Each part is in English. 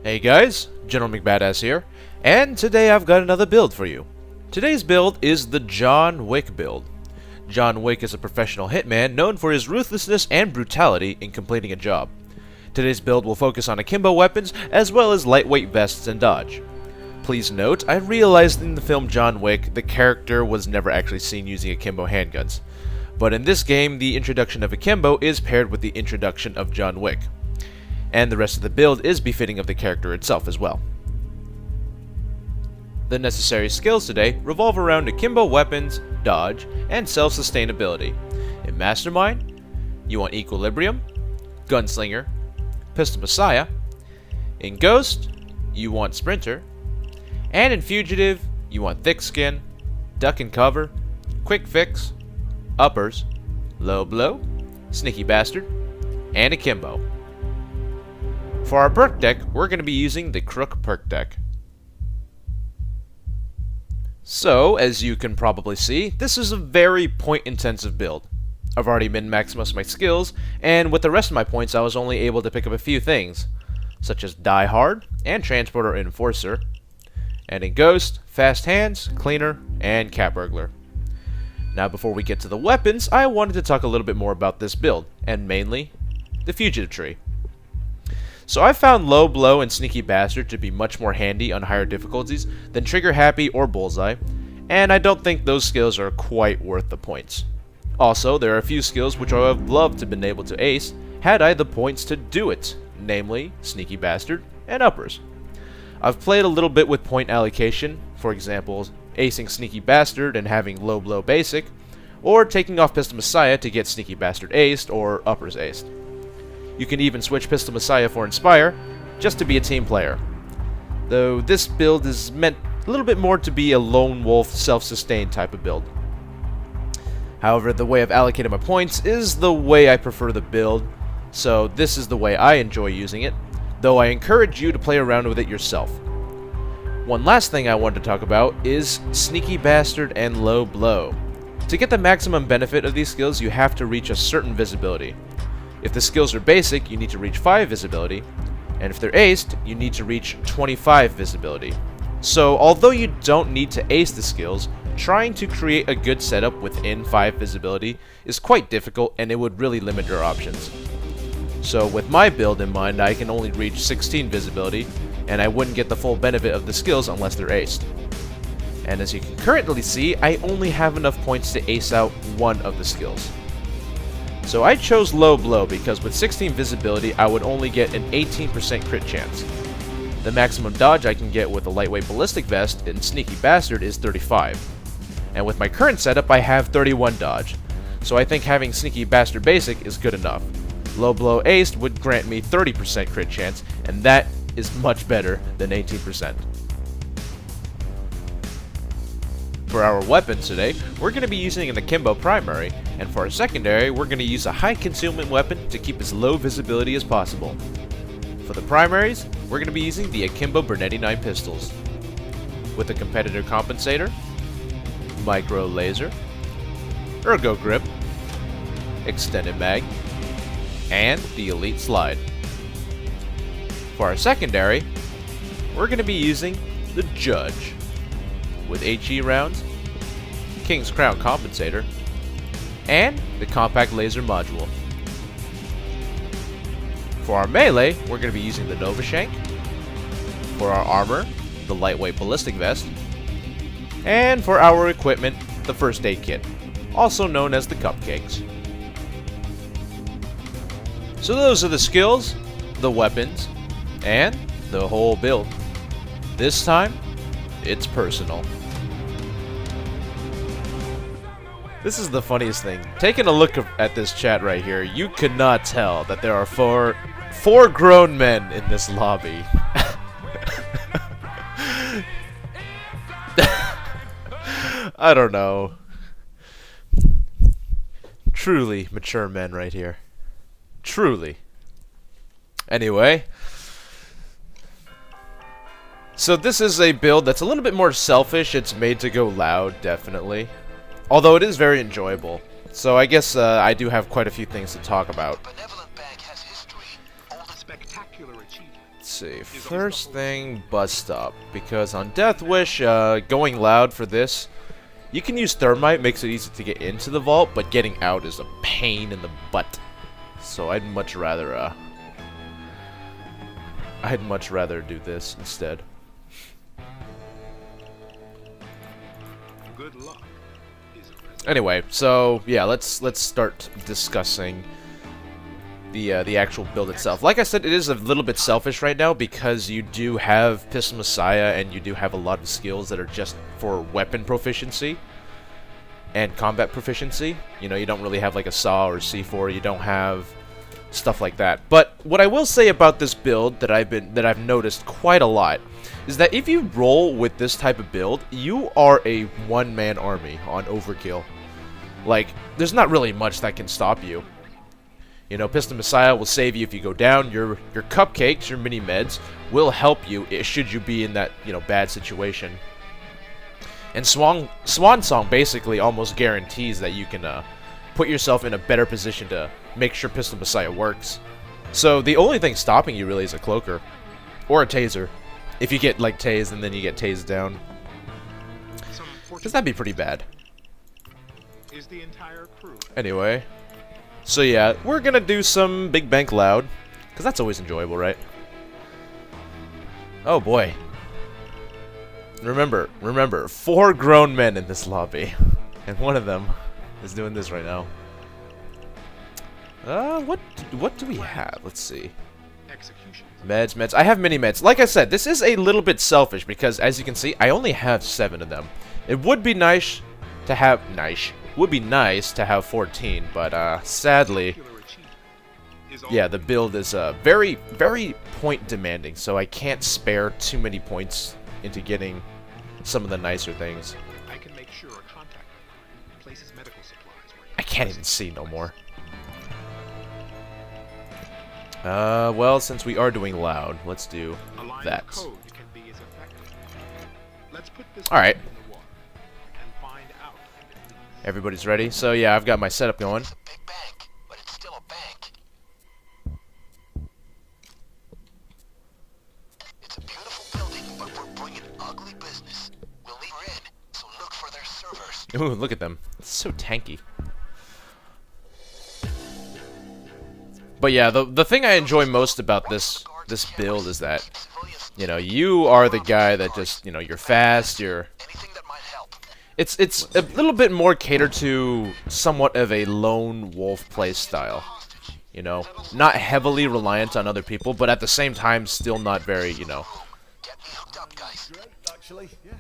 Hey guys, General McBadass here, and today I've got another build for you. Today's build is the John Wick build. John Wick is a professional hitman known for his ruthlessness and brutality in completing a job. Today's build will focus on akimbo weapons as well as lightweight vests and dodge. Please note, I realized in the film John Wick the character was never actually seen using akimbo handguns. But in this game, the introduction of akimbo is paired with the introduction of John Wick. And the rest of the build is befitting of the character itself as well. The necessary skills today revolve around akimbo weapons, dodge, and self-sustainability. In Mastermind, you want Equilibrium, Gunslinger, Pistol Messiah. In Ghost, you want Sprinter. And in Fugitive, you want Thick Skin, Duck and Cover, Quick Fix, Uppers, Low Blow, Sneaky Bastard, and Akimbo. For our perk deck, we're going to be using the Crook perk deck. So, as you can probably see, this is a very point-intensive build. I've already min-maxed most of my skills, and with the rest of my points I was only able to pick up a few things, such as Die Hard, and Transporter Enforcer, and in Ghost, Fast Hands, Cleaner, and Cat Burglar. Now before we get to the weapons, I wanted to talk a little bit more about this build, and mainly, the Fugitive tree. So I found Low Blow and Sneaky Bastard to be much more handy on higher difficulties than Trigger Happy or Bullseye, and I don't think those skills are quite worth the points. Also, there are a few skills which I would have loved to have been able to ace had I the points to do it, namely Sneaky Bastard and Uppers. I've played a little bit with point allocation, for example, acing Sneaky Bastard and having Low Blow basic, or taking off Pistol Messiah to get Sneaky Bastard aced or Uppers aced. You can even switch Pistol Messiah for Inspire, just to be a team player. Though this build is meant a little bit more to be a lone wolf, self-sustained type of build. However, the way I've allocated my points is the way I prefer the build, so this is the way I enjoy using it, though I encourage you to play around with it yourself. One last thing I wanted to talk about is Sneaky Bastard and Low Blow. To get the maximum benefit of these skills, you have to reach a certain visibility. If the skills are basic, you need to reach 5 visibility, and if they're aced, you need to reach 25 visibility. So, although you don't need to ace the skills, trying to create a good setup within 5 visibility is quite difficult and it would really limit your options. So with my build in mind, I can only reach 16 visibility, and I wouldn't get the full benefit of the skills unless they're aced. And as you can currently see, I only have enough points to ace out one of the skills. So I chose Low Blow because with 16 visibility, I would only get an 18% crit chance. The maximum dodge I can get with a lightweight ballistic vest and Sneaky Bastard is 35. And with my current setup, I have 31 dodge. So I think having Sneaky Bastard basic is good enough. Low Blow aced would grant me 30% crit chance, and that is much better than 18%. For our weapons today, we're going to be using an Akimbo primary, and for our secondary, we're going to use a high concealment weapon to keep as low visibility as possible. For the primaries, we're going to be using the Akimbo Bernetti 9 pistols, with a competitor compensator, micro laser, ergo grip, extended mag, and the elite slide. For our secondary, we're going to be using the Judge, with HE rounds, King's Crown compensator, and the compact laser module. For our melee, we're going to be using the Nova Shank. For our armor, the lightweight ballistic vest. And for our equipment, the first aid kit, also known as the Cupcakes. So those are the skills, the weapons, and the whole build. This time, it's personal. This is the funniest thing. Taking a look at this chat right here, you could not tell that there are four grown men in this lobby. I don't know. Truly mature men right here. Truly. Anyway. So this is a build that's a little bit more selfish. It's made to go loud, definitely. Although it is very enjoyable. So I guess I do have quite a few things to talk about. Let's see. First thing, bus stop. Because on Death Wish, going loud for this, you can use thermite, makes it easy to get into the vault, but getting out is a pain in the butt. So I'd much rather do this instead. Good luck. Anyway, so yeah, let's start discussing the actual build itself. Like I said, it is a little bit selfish right now because you do have Pistol Messiah and you do have a lot of skills that are just for weapon proficiency and combat proficiency. You know, you don't really have like a Saw or C4. You don't have stuff like that. But what I will say about this build that I've noticed quite a lot is that if you roll with this type of build, you are a one-man army on Overkill. Like, there's not really much that can stop you. You know, Pistol Messiah will save you if you go down. Your cupcakes, your mini meds, will help you should you be in that, you know, bad situation. And Swan Song basically almost guarantees that you can put yourself in a better position to make sure Pistol Messiah works. So the only thing stopping you really is a cloaker or a taser. If you get like tased and then you get tased down, because that'd be pretty bad. Anyway. So yeah, we're gonna do some Big Bank Loud, because that's always enjoyable, right? Oh boy. Remember, 4 grown men in this lobby. And one of them is doing this right now. What do we have? Let's see. Meds. I have mini meds. Like I said, this is a little bit selfish, because as you can see, I only have 7 of them. It would be nice to have... Would be nice to have 14, but sadly, yeah, the build is very, very point demanding, so I can't spare too many points into getting some of the nicer things. I can't even see no more. Well, since we are doing loud, let's do that. Alright. Everybody's ready? So yeah, I've got my setup going. It's a big bank, but it's still a bank. It's a beautiful building, but we're bringing ugly business. We'll leave her in, so look for their servers. Ooh, look at them. It's so tanky. But yeah, the thing I enjoy most about this build is that, you know, you are the guy that just, you know, you're fast, you're... It's a little bit more catered to somewhat of a lone wolf play style. You know, not heavily reliant on other people, but at the same time still not very, you know.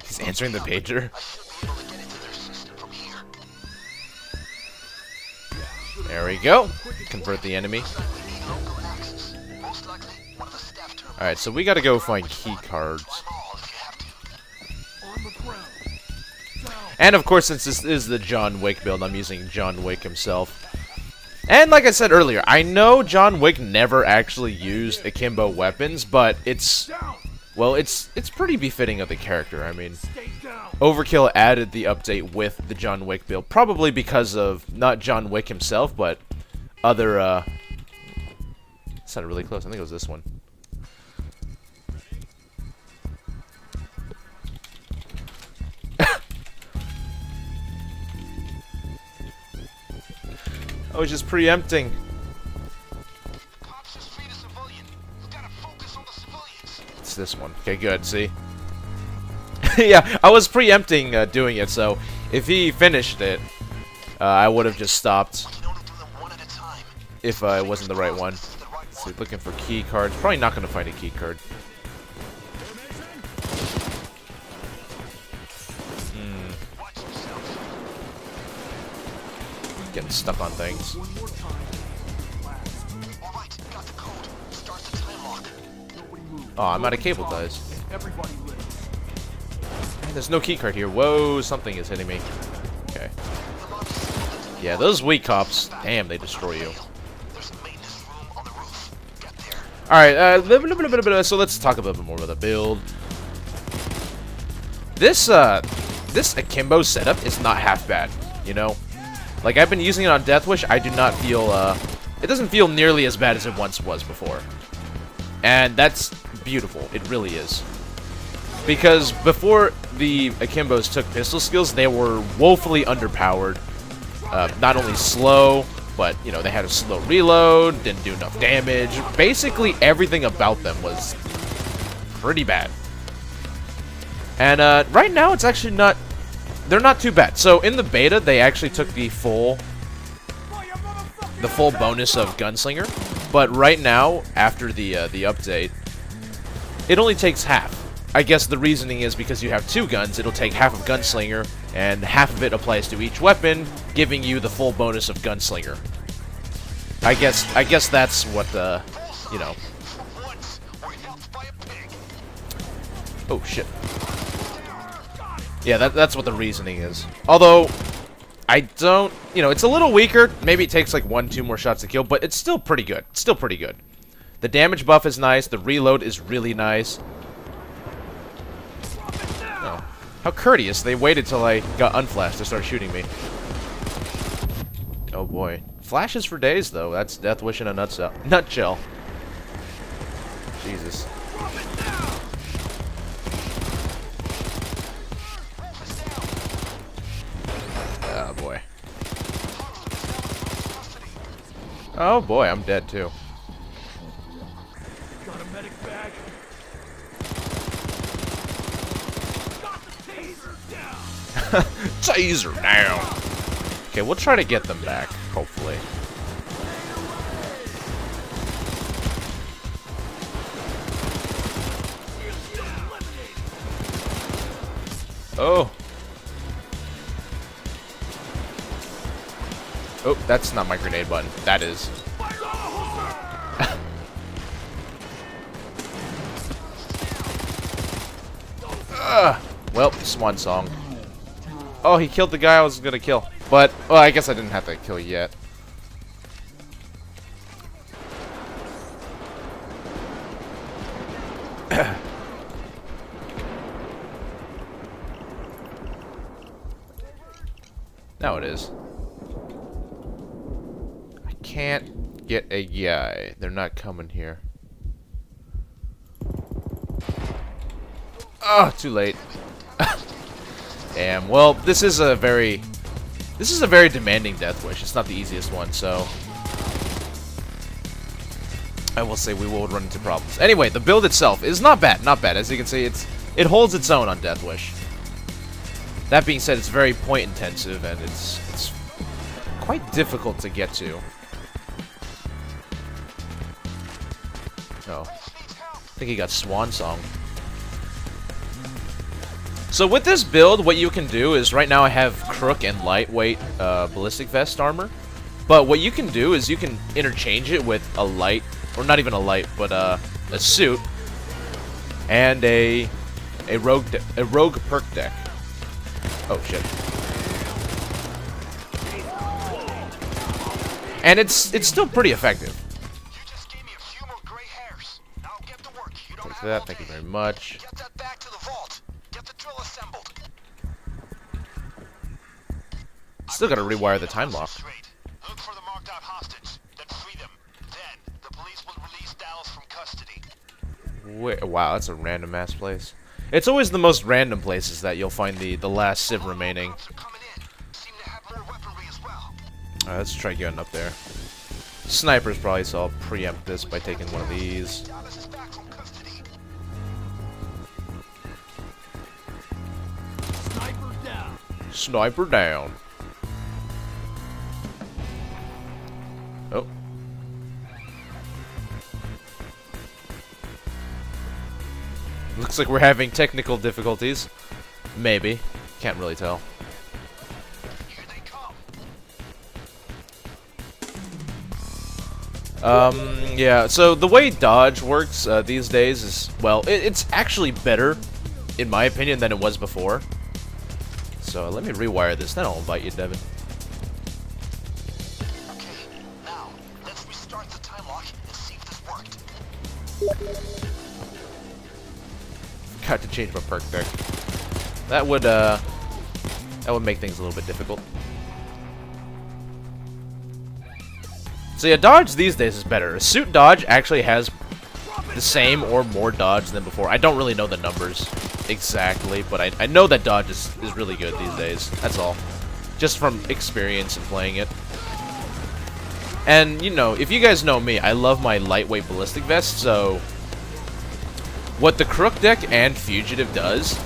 He's answering the pager. There we go. Convert the enemy. Alright, so we gotta go find key cards. And of course, since this is the John Wick build, I'm using John Wick himself. And like I said earlier, I know John Wick never actually used akimbo weapons, but it's... well, it's pretty befitting of the character. I mean, Overkill added the update with the John Wick build, probably because of not John Wick himself, but other, That sounded really close. I think it was this one. I was just preempting. It's this one. Okay, good. See? Yeah, I was preempting doing it, so if he finished it, I would have just stopped if it wasn't the right one. So looking for key cards. Probably not going to find a key card. Getting stuck on things. Oh, I'm out of cable ties. There's no keycard here. Whoa, something is hitting me. Okay. Yeah, those weak cops, damn, they destroy you. Alright, so let's talk a little bit more about the build. This akimbo setup is not half bad, you know? Like, I've been using it on Death Wish, I do not feel, it doesn't feel nearly as bad as it once was before. And that's beautiful. It really is. Because before the Akimbos took pistol skills, they were woefully underpowered. Not only slow, but, you know, they had a slow reload, didn't do enough damage. Basically, everything about them was pretty bad. And right now, it's actually not... They're not too bad. So, in the beta, they actually took the full bonus of Gunslinger. But right now, after the update, it only takes half. I guess the reasoning is because you have 2 guns, it'll take half of Gunslinger, and half of it applies to each weapon, giving you the full bonus of Gunslinger. I guess that's what you know. Oh shit. Yeah, that's what the reasoning is. Although I don't, you know, it's a little weaker. Maybe it takes like 1-2 more shots to kill, but it's still pretty good. It's still pretty good. The damage buff is nice. The reload is really nice. Oh, how courteous. They waited till I got unflashed to start shooting me. Oh boy. Flashes for days, though. That's Death Wish in a nutshell. Jesus. Oh boy. Oh boy, I'm dead too. Got a medic bag. Taser down. Okay, we'll try to get them back, hopefully. Oh. Oh, that's not my grenade button. That is. Well, swan song. Oh, he killed the guy I was gonna kill. But, well, I guess I didn't have to kill yet. Now it is. I can't get a guy. They're not coming here. Oh, too late. Damn. Well, this is a very demanding Death Wish. It's not the easiest one, so I will say we will run into problems. Anyway, the build itself is not bad. Not bad. As you can see, it holds its own on Death Wish. That being said, it's very point intensive and it's quite difficult to get to. Oh, I think he got Swan Song. So with this build, what you can do is, right now I have Crook and Lightweight Ballistic Vest armor. But what you can do is you can interchange it with a light, or not even a light, but a suit, and a rogue perk deck. Oh shit. And it's still pretty effective. You just gave me a few more gray hairs. Now get to work. You don't Thanks have for that. all Thank you day. very much. Get that back to the vault. Get the drill assembled. Still gotta rewire the time lock. Look for the marked out hostage, then free them. Then the police will release Dallas from custody. Wait, wow, that's a random ass place. It's always the most random places that you'll find the last civ remaining. Cops are coming in. Seem to have more weaponry as well. Alright, let's try getting up there. Snipers probably, so I'll preempt this by taking one of these. Dallas is back from custody. Sniper down. Sniper down. Oh. Looks like we're having technical difficulties. Maybe. Can't really tell. Here they come. Yeah, so the way dodge works these days is, well, it's actually better, in my opinion, than it was before. So let me rewire this, then I'll invite you, Devin. Okay, now let's restart the time lock and see if this worked. Got to change my perk deck. That would make things a little bit difficult. So yeah, dodge these days is better. A suit dodge actually has the same or more dodge than before. I don't really know the numbers exactly, but I know that dodge is really good these days. That's all. Just from experience and playing it. And, you know, if you guys know me, I love my lightweight ballistic vest, so what the Crook deck and Fugitive does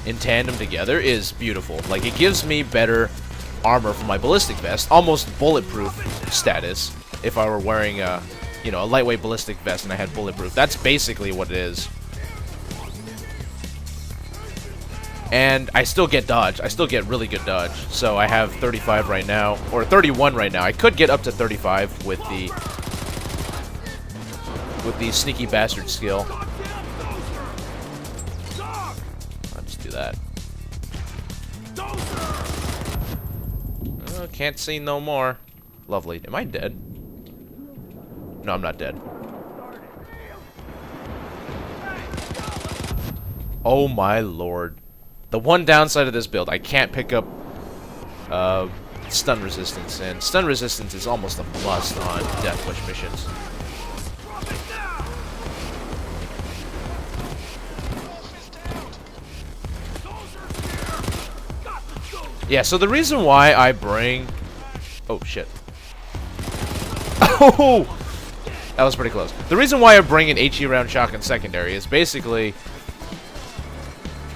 in tandem together is beautiful. Like, it gives me better armor for my ballistic vest, almost bulletproof status, if I were wearing a, you know, a lightweight ballistic vest and I had bulletproof. That's basically what it is. And I still get dodge. I still get really good dodge. So I have 35 right now, or 31 right now. I could get up to 35 with the sneaky bastard skill. I'll just do that. Oh, can't see no more. Lovely. Am I dead? No, I'm not dead. Oh my lord. The one downside of this build, I can't pick up stun resistance, and stun resistance is almost a must on Death Wish missions. Yeah, so the reason why I bring... Oh, shit. Oh! That was pretty close. The reason why I bring an HE round shotgun secondary is basically...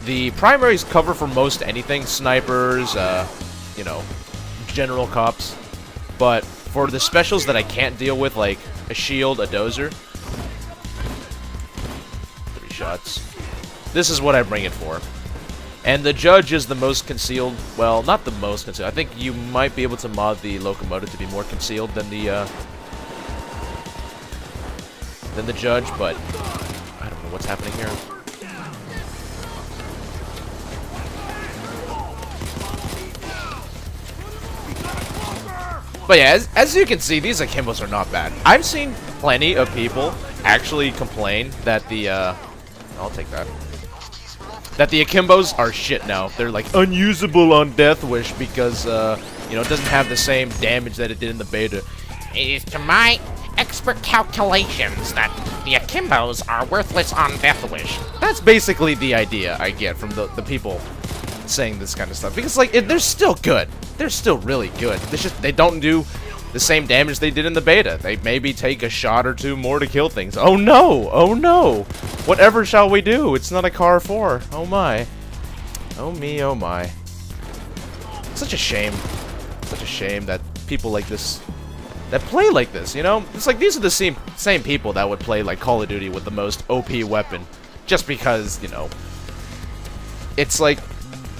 The primaries cover for most anything. Snipers, you know, general cops. But for the specials that I can't deal with, like a shield, a dozer... 3 shots. This is what I bring it for. And the Judge is the most concealed, well, not the most concealed. I think you might be able to mod the Locomotive to be more concealed than the Judge, but I don't know what's happening here. But yeah, as you can see, these Akimbos are not bad. I've seen plenty of people actually complain that the, I'll take that. That the Akimbos are shit now. They're like unusable on Death Wish because you know, it doesn't have the same damage that it did in the beta. It is to my expert calculations that the Akimbos are worthless on Death Wish. That's basically the idea I get from the people saying this kind of stuff, because like they're still good. They're still really good. It's just they don't do the same damage they did in the beta. They maybe take a shot or two more to kill things. Oh no! Oh no! Whatever shall we do? It's not a car 4. Oh my. Oh me, oh my. Such a shame. Such a shame that people like this, that play like this, you know? It's like these are the same people that would play like Call of Duty with the most OP weapon. Just because, you know, it's like,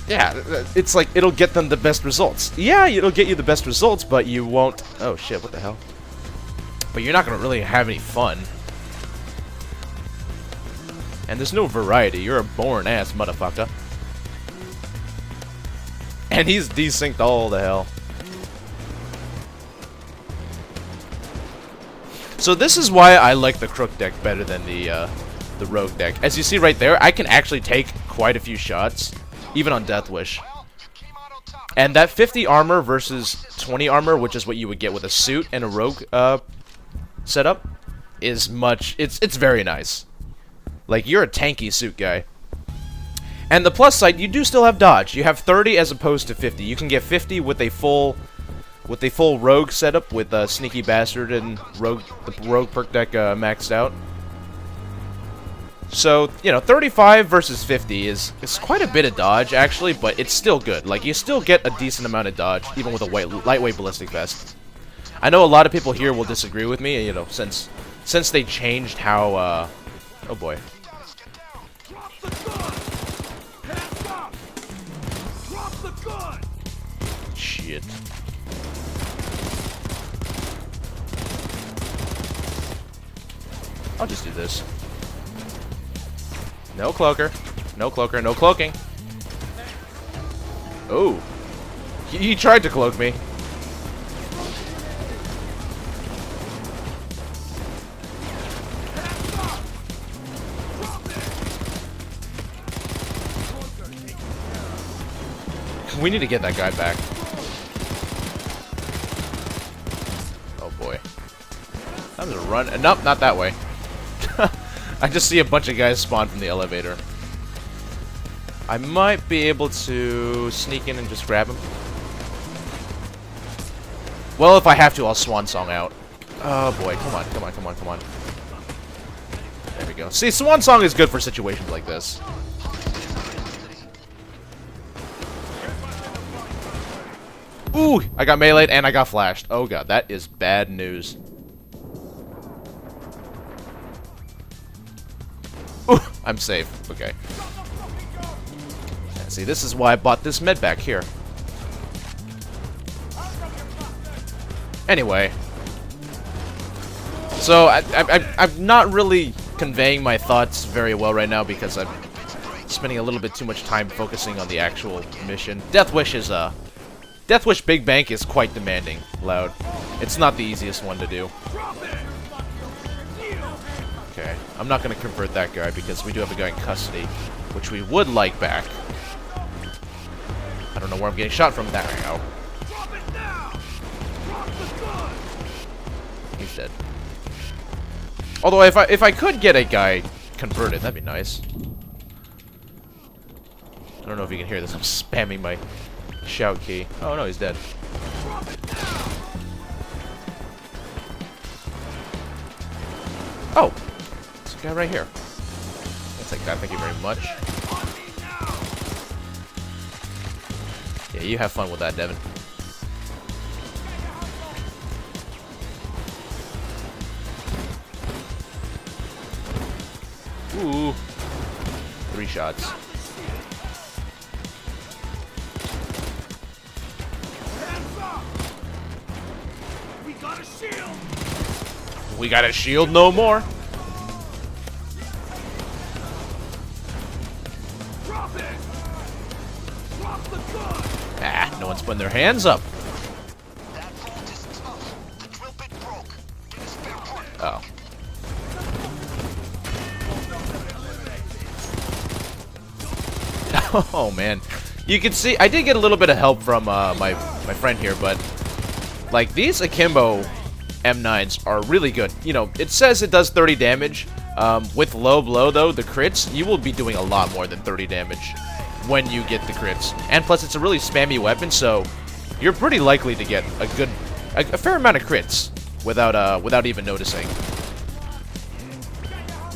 yeah, it's like it'll get them the best results. Yeah, it'll get you the best results, but you won't... Oh shit, what the hell? But you're not gonna really have any fun. And there's no variety. You're a boring ass motherfucker. And he's desynced all the hell. So this is why I like the Crook deck better than the Rogue deck. As you see right there, I can actually take quite a few shots, even on Death Wish. And that 50 armor versus 20 armor, which is what you would get with a suit and a Rogue setup, is much... It's very nice. Like, you're a tanky suit guy. And the plus side, you do still have dodge. You have 30 as opposed to 50. You can get 50 with a full Rogue setup with Sneaky Bastard and the Rogue perk deck maxed out. So, you know, 35 versus 50 is quite a bit of dodge, actually, but it's still good. Like, you still get a decent amount of dodge, even with a lightweight ballistic vest. I know a lot of people here will disagree with me, you know, since they changed how, oh boy. Shit. I'll just do this. No cloaker. No cloaker. No cloaking. Oh. He tried to cloak me. We need to get that guy back. Oh boy. I'm gonna run. Nope, not that way. I just see a bunch of guys spawn from the elevator. I might be able to sneak in and just grab him. Well, if I have to, I'll swan song out. Oh boy, come on, come on, come on, come on. There we go. See, swan song is good for situations like this. Ooh, I got meleeed and I got flashed. Oh god, that is bad news. Ooh, I'm safe. Okay. Yeah, see, this is why I bought this med back here. Anyway. So, I'm not really conveying my thoughts very well right now because I'm spending a little bit too much time focusing on the actual mission. Death Wish Big Bank is quite demanding, Loud. It's not the easiest one to do. Okay, I'm not going to convert that guy because we do have a guy in custody, which we would like back. I don't know where I'm getting shot from. There we go. He's dead. Although if I could get a guy converted, that'd be nice. I don't know if you can hear this. I'm spamming my shout key. Oh no, he's dead. Oh, it's a guy right here. I'll take that. Thank you very much. Yeah, you have fun with that, Devin. Ooh, 3 shots. We got a shield no more. Ah, no one's putting their hands up. Oh. Oh man, you can see I did get a little bit of help from my friend here, but like these akimbo M9s are really good. You know, it says it does 30 damage. With low blow though, the crits, you will be doing a lot more than 30 damage when you get the crits. And plus, it's a really spammy weapon, so you're pretty likely to get a fair amount of crits without even noticing.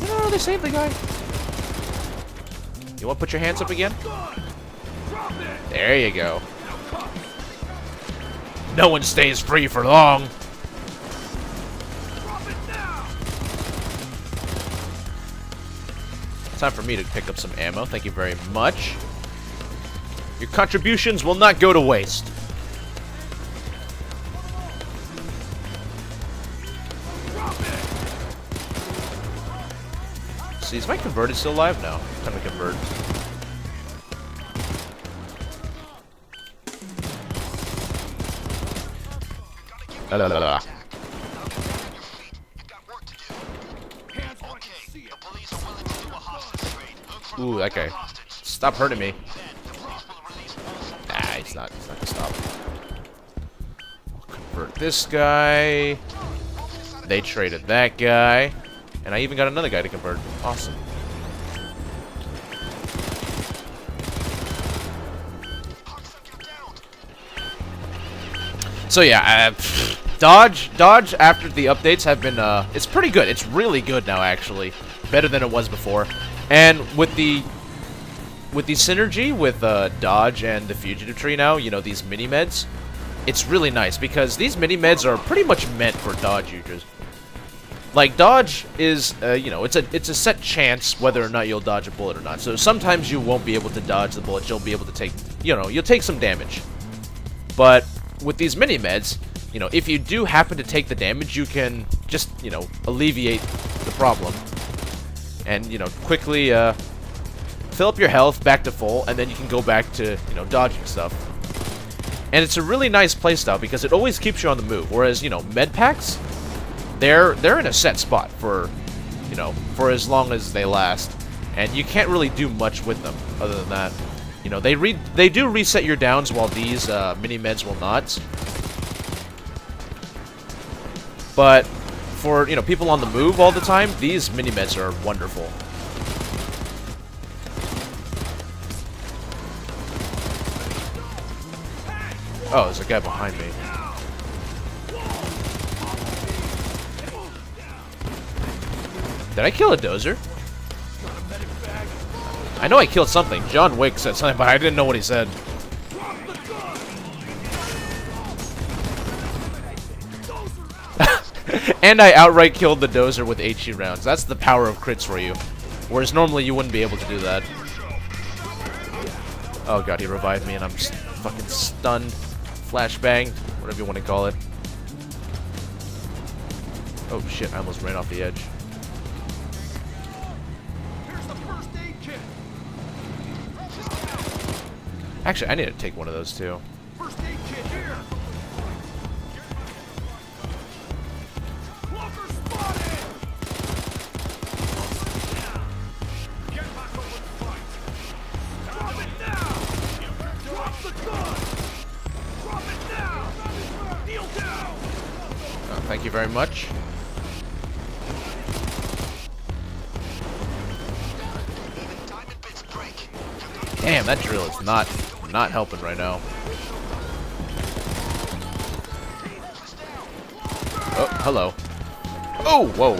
No, they saved the guy. You want to put your hands up again? There you go. No one stays free for long. Time for me to pick up some ammo. Thank you very much. Your contributions will not go to waste. See, is my converted still alive? No. Time to convert. La la la la. Ooh, that guy. Stop hurting me. Nah, he's not gonna stop. I'll convert this guy. They traded that guy. And I even got another guy to convert. Awesome. So yeah, Dodge after the updates have been, it's pretty good. It's really good now, actually. Better than it was before. And with the synergy with Dodge and the Fugitive Tree now, you know, these mini-meds, it's really nice because these mini-meds are pretty much meant for Dodge users. Like, Dodge is, you know, it's a set chance whether or not you'll dodge a bullet or not. So sometimes you won't be able to dodge the bullets, you'll be able to take, you know, you'll take some damage. But with these mini-meds, you know, if you do happen to take the damage, you can just, you know, alleviate the problem. And, you know, quickly fill up your health back to full, and then you can go back to, you know, dodging stuff. And it's a really nice playstyle because it always keeps you on the move. Whereas, you know, med packs, they're in a set spot for, you know, for as long as they last, and you can't really do much with them other than that. You know, they do reset your downs while these mini meds will not. But for, you know, people on the move all the time, these mini-meds are wonderful. Oh, there's a guy behind me. Did I kill a dozer? I know I killed something. John Wick said something, but I didn't know what he said. And I outright killed the dozer with HE rounds. That's the power of crits for you. Whereas normally you wouldn't be able to do that. Oh god, he revived me and I'm fucking stunned. Flashbang, whatever you want to call it. Oh shit, I almost ran off the edge. Here's the first aid kit. Actually, I need to take one of those too. First aid kit here. Walker spotted. Get back over the fight. Drop it now. Drop the gun. Drop it now. Kneel down. Oh, thank you very much. Diamond bits break. Damn, that drill is not helping right now. Oh, hello. Oh, whoa.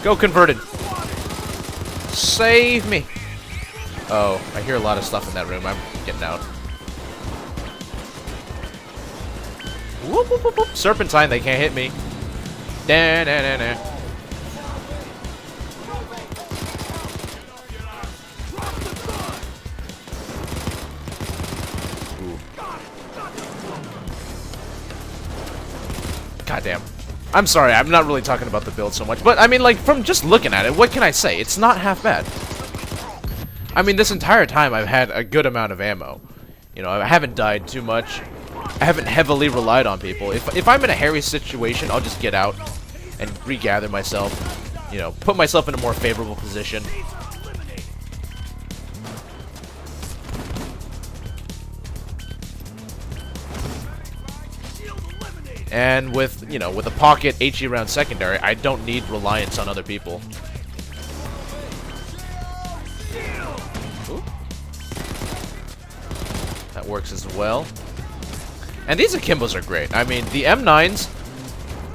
Go converted. Save me. Oh, I hear a lot of stuff in that room. I'm getting out. Whoop, whoop, whoop, whoop. Serpentine, they can't hit me. Da, da, da, da. Goddamn. I'm sorry, I'm not really talking about the build so much, but I mean, like, from just looking at it, what can I say? It's not half bad. I mean, this entire time I've had a good amount of ammo. You know, I haven't died too much. I haven't heavily relied on people. If I'm in a hairy situation, I'll just get out and regather myself. You know, put myself in a more favorable position. And with, you know, with a pocket HE round secondary, I don't need reliance on other people. Ooh. That works as well. And these akimbos are great. I mean, the M9s,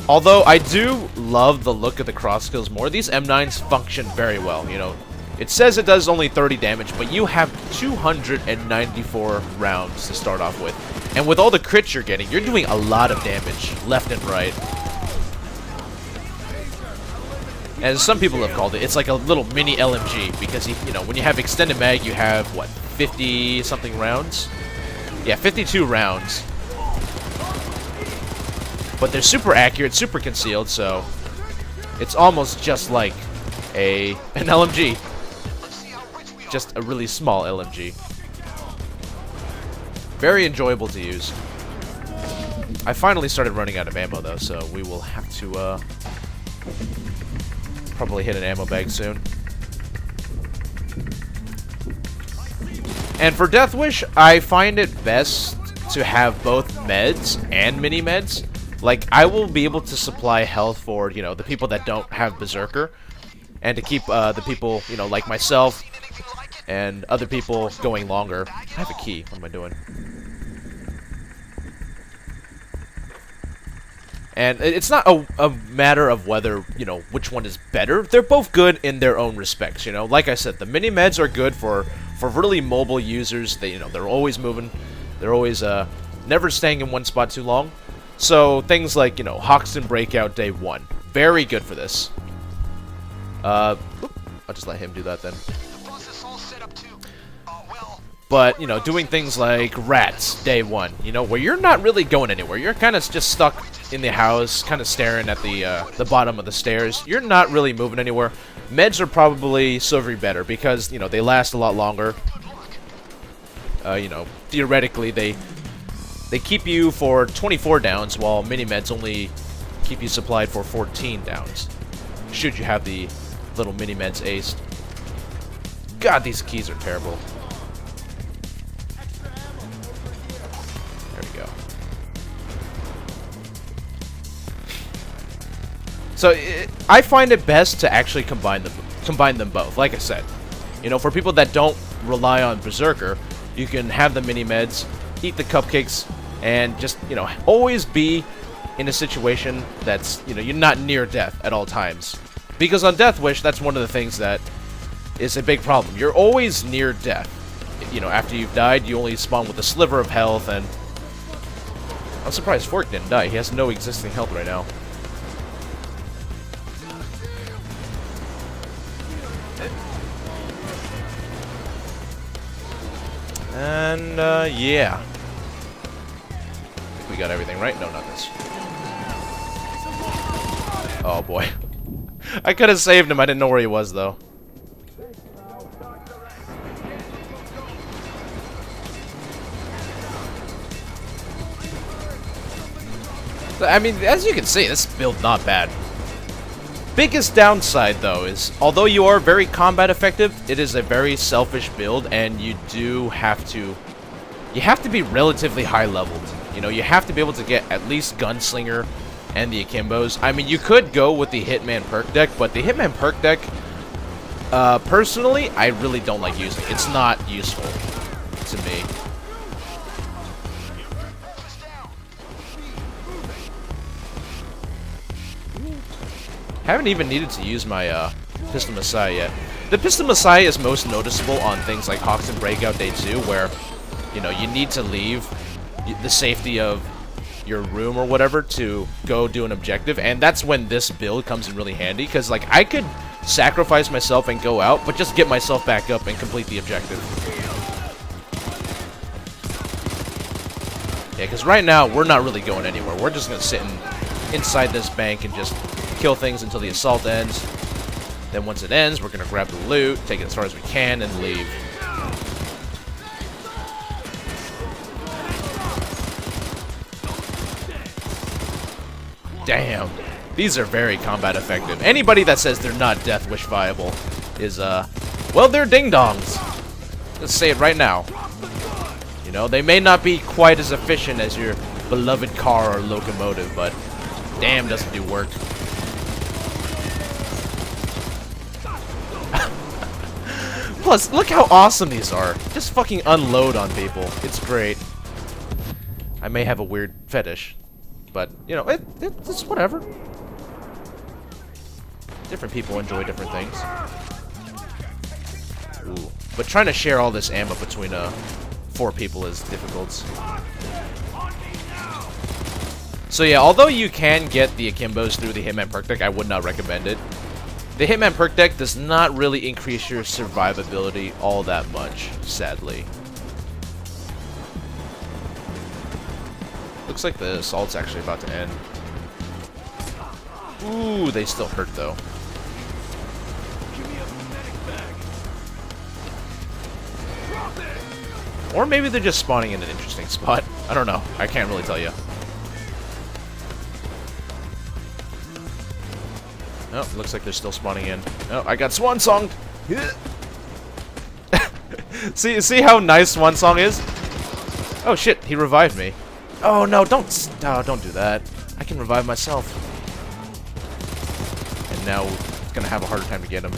although I do love the look of the cross skills more, these M9s function very well, you know. It says it does only 30 damage, but you have 294 rounds to start off with. And with all the crits you're getting, you're doing a lot of damage, left and right. As some people have called it, it's like a little mini LMG, because, you know, when you have extended mag, you have, what, 50-something rounds? Yeah, 52 rounds. But they're super accurate, super concealed, so it's almost just like an LMG. Just a really small LMG. Very enjoyable to use. I finally started running out of ammo though, so we will have to probably hit an ammo bag soon. And for Death Wish, I find it best to have both meds and mini meds. Like, I will be able to supply health for, you know, the people that don't have Berserker, and to keep the people, you know, like myself and other people going longer. I have a key. What am I doing? And it's not a matter of whether, you know, which one is better. They're both good in their own respects, you know. Like I said, the mini-meds are good for really mobile users. They, you know, they're always moving. They're always never staying in one spot too long. So things like, you know, Hoxton Breakout Day 1. Very good for this. I'll just let him do that then. But, you know, doing things like Rats Day 1, you know, where you're not really going anywhere. You're kind of just stuck in the house, kind of staring at the bottom of the stairs. You're not really moving anywhere. Meds are probably silvery better because, you know, they last a lot longer. You know, theoretically, they keep you for 24 downs, while mini-meds only keep you supplied for 14 downs. Should you have the little mini-meds aced. God, these keys are terrible. There we go. So I find it best to actually combine them both. Like I said, you know, for people that don't rely on Berserker, you can have the mini meds, eat the cupcakes, and just, you know, always be in a situation that's, you know, you're not near death at all times. Because on Death Wish, that's one of the things that is a big problem. You're always near death. You know, after you've died, you only spawn with a sliver of health, and I'm surprised Fork didn't die. He has no existing health right now. And, yeah. I think we got everything right. No, not this. Oh, boy. I could have saved him. I didn't know where he was, though. I mean, as you can see, this build not bad. Biggest downside, though, is although you are very combat effective, it is a very selfish build, and you do have to... You have to be relatively high leveled. You know, you have to be able to get at least Gunslinger and the Akimbos. I mean, you could go with the Hitman perk deck, but the Hitman perk deck, personally, I really don't like using. It's not useful to me. Haven't even needed to use my Pistol Messiah yet. The Pistol Messiah is most noticeable on things like Hawks and Breakout Day 2, where, you know, you need to leave the safety of your room or whatever to go do an objective, and that's when this build comes in really handy, because, like, I could sacrifice myself and go out, but just get myself back up and complete the objective. Yeah, because right now, we're not really going anywhere. We're just going to sit inside this bank and just kill things until the assault ends. Then once it ends, we're going to grab the loot, take it as far as we can, and leave. Damn. These are very combat effective. Anybody that says they're not Death Wish viable is, well, they're ding-dongs. Let's say it right now. You know, they may not be quite as efficient as your beloved car or locomotive, but damn, doesn't do work. Plus, look how awesome these are. Just fucking unload on people. It's great. I may have a weird fetish, but, you know, it's whatever. Different people enjoy different things. Ooh. But trying to share all this ammo between 4 people is difficult. So yeah, although you can get the Akimbos through the Hitman perk deck, I would not recommend it. The Hitman perk deck does not really increase your survivability all that much, sadly. Looks like the assault's actually about to end. Ooh, they still hurt though. Or maybe they're just spawning in an interesting spot. I don't know. I can't really tell you. Oh, looks like they're still spawning in. Oh, I got Swan Songed! see how nice Swan Song is? Oh shit, he revived me. Oh no, don't do that. I can revive myself. And now it's gonna have a harder time to get him.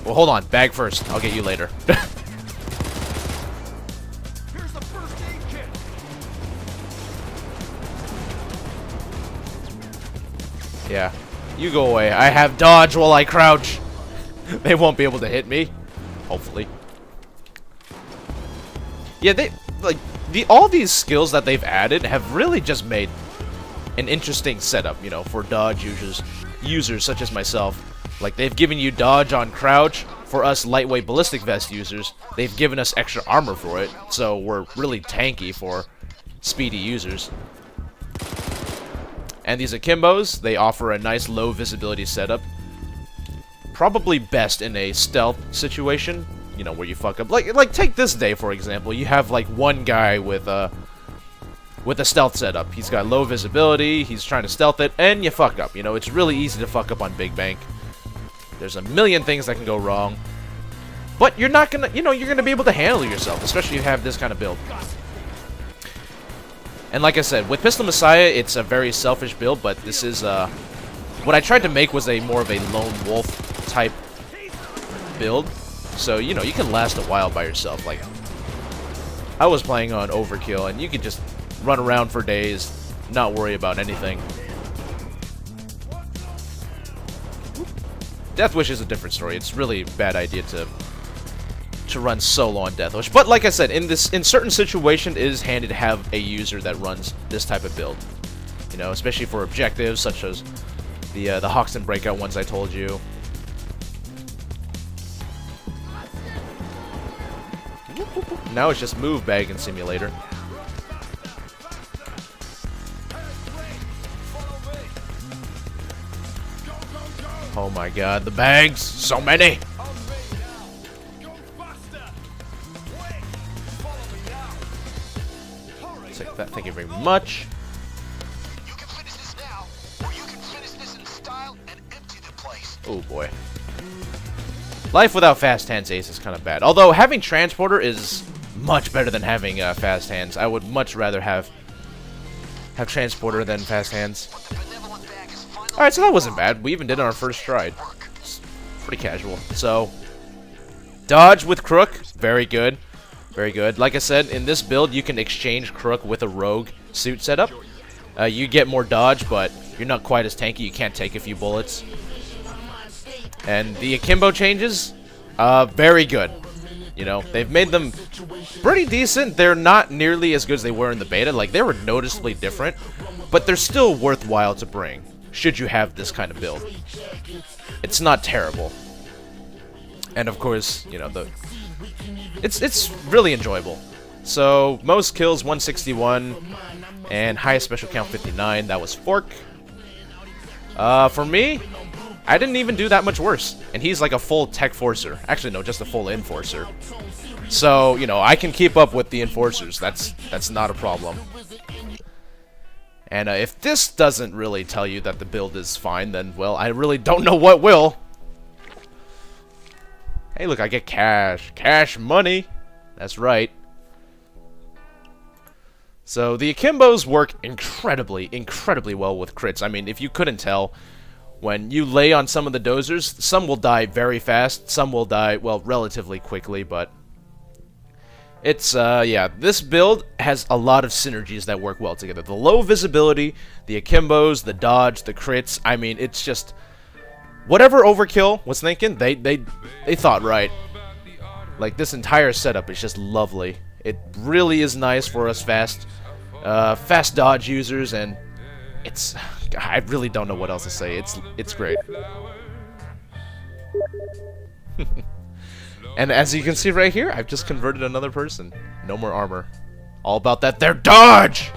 Well, hold on. Bag first. I'll get you later. Here's the first aid kit. Yeah. You go away. I have dodge while I crouch. They won't be able to hit me. Hopefully. Yeah, all these skills that they've added have really just made an interesting setup, you know, for dodge users such as myself. Like, they've given you dodge on crouch. For us lightweight ballistic vest users, they've given us extra armor for it, so we're really tanky for speedy users. And these Akimbos, they offer a nice low visibility setup. Probably best in a stealth situation, you know, where you fuck up. Like take this day, for example. You have, like, one guy with a stealth setup. He's got low visibility, he's trying to stealth it, and you fuck up. You know, it's really easy to fuck up on Big Bank. There's a million things that can go wrong. But you're not gonna, you know, you're gonna be able to handle yourself, especially if you have this kind of build. And like I said, with Pistol Messiah, it's a very selfish build, but this is, what I tried to make was a more of a lone wolf type build. So, you know, you can last a while by yourself. Like, I was playing on Overkill, and you could just run around for days, not worry about anything. Death Wish is a different story. It's really a bad idea to run solo on Death Wish. But like I said, in certain situations, it is handy to have a user that runs this type of build. You know, especially for objectives such as the Hoxton Breakout ones I told you. Now it's just move bagging simulator. Oh my god, the bags! So many! Take that, thank you very much. You can finish this now, or you can finish this in style and empty the place. Oh boy. Life without fast hands ace is kind of bad. Although having transporter is much better than having fast hands. I would much rather have transporter than fast hands. Alright, so that wasn't bad. We even did it on our first stride. It's pretty casual. So, dodge with Crook, very good. Very good. Like I said, in this build, you can exchange Crook with a rogue suit setup. You get more dodge, but you're not quite as tanky. You can't take a few bullets. And the akimbo changes, very good. You know, they've made them pretty decent. They're not nearly as good as they were in the beta. Like, they were noticeably different, but they're still worthwhile to bring, should you have this kind of build. It's not terrible. And of course, you know, it's really enjoyable. So, most kills 161, and highest special count 59. That was Fork. For me, I didn't even do that much worse. And he's like a full tech forcer. Actually, no, just a full enforcer. So, you know, I can keep up with the enforcers. That's not a problem. And if this doesn't really tell you that the build is fine, then, well, I really don't know what will. Hey, look, I get cash. Cash money. That's right. So, the Akimbos work incredibly well with crits. I mean, if you couldn't tell, when you lay on some of the dozers, some will die very fast, some will die, well, relatively quickly, but it's, yeah, this build has a lot of synergies that work well together. The low visibility, the Akimbos, the dodge, the crits, I mean, it's just, whatever Overkill was thinking, they thought right. Like, this entire setup is just lovely. It really is nice for us fast dodge users, and it's, I really don't know what else to say. It's great. And as you can see right here, I've just converted another person. No more armor. All about that their dodge!